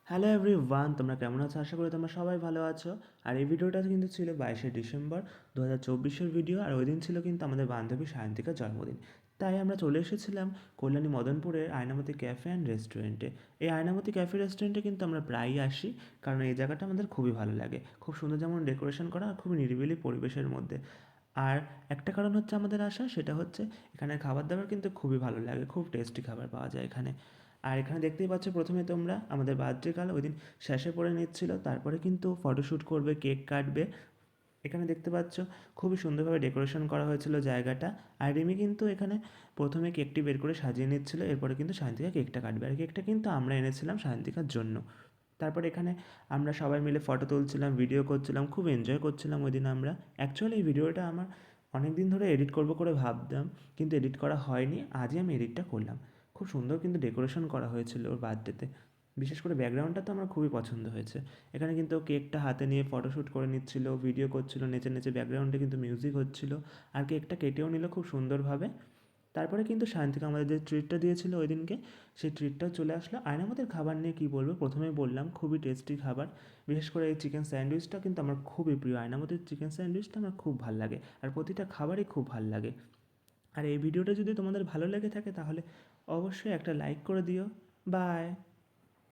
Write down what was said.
Hello everyone, তোমরা কেমন আছো? আশা করি তোমরা সবাই ভালো আছো। আর এই ভিডিওটা কিন্তু ছিল 22শে ডিসেম্বর 2024-এর ভিডিও। আর ওই দিন ছিল কিন্তু আমাদের বান্ধবী সায়ন্তিকার জন্মদিন। তাই আমরা চলে এসেছিলাম কল্যাণী মদনপুরের আয়নামতি ক্যাফে অ্যান্ড রেস্টুরেন্টে। এই আয়নামতি ক্যাফে রেস্টুরেন্টে কিন্তু আমরা প্রায়ই আসি, কারণ এই জায়গাটা আমাদের খুবই ভালো লাগে। খুব সুন্দর যেমন ডেকোরেশন করা আর খুবই নিরিবিলি পরিবেশের মধ্যে। আর একটা কারণ হচ্ছে আমাদের আসা, সেটা হচ্ছে এখানে খাবার দাবার কিন্তু খুবই ভালো লাগে, খুব টেস্টি খাবার পাওয়া যায় এখানে। আর এখানে দেখতেই পাচ্ছ প্রথমে তোমরা আমাদের বার্থডে কাল ওই দিন শেষে পড়ে নিচ্ছিল, তারপরে কিন্তু ফটোশ্যুট করবে, কেক কাটবে। এখানে দেখতে পাচ্ছ খুবই সুন্দরভাবে ডেকোরেশন করা হয়েছিল জায়গাটা। আর রিমি কিন্তু এখানে প্রথমে কেকটি বের করে সাজিয়ে নিচ্ছিল, এরপরে কিন্তু সায়ন্তিকা কেকটা কাটবে। আর কেকটা কিন্তু আমরা এনেছিলাম সায়ন্তিকার জন্য। তারপর এখানে আমরা সবাই মিলে ফটো তুলছিলাম, ভিডিও করছিলাম, খুব এনজয় করছিলাম ওই দিন আমরা। অ্যাকচুয়ালি এই ভিডিওটা আমার অনেক দিন ধরে এডিট করব করে ভাবতাম, কিন্তু এডিট করা হয়নি। আজই আমি এডিটটা করলাম। খুব সুন্দর কিন্তু ডেকোরেশন করা হয়েছিল ওর বার্থডেতে। বিশেষ করে ব্যাকগ্রাউন্ডটা তো আমার খুবই পছন্দ হয়েছে। এখানে কিন্তু ও কেকটা হাতে নিয়ে ফটোশ্যুট করে নিচ্ছিল, ভিডিও করছিল, নেচে নেচে ব্যাকগ্রাউন্ডে কিন্তু মিউজিক হচ্ছিল। আর কেকটা কেটেও নিল খুব সুন্দরভাবে। তারপরে কিন্তু সায়ন্তিকা আমাদের যে ট্রিটটা দিয়েছিল ওই দিনকে, সেই ট্রিটটাও চলে আসলো। আয়নামতের খাবার নিয়ে কী বলবো, প্রথমেই বললাম খুবই টেস্টি খাবার। বিশেষ করে এই চিকেন স্যান্ডউইচটা কিন্তু আমার খুবই প্রিয়। আয়নামতের চিকেন স্যান্ডউইচটা আমার খুব ভাল লাগে, আর প্রতিটা খাবারই খুব ভাল লাগে। আর এই ভিডিওটা যদি তোমাদের ভালো লেগে থাকে তাহলে অবশ্যই একটা লাইক করে দিও। বাই।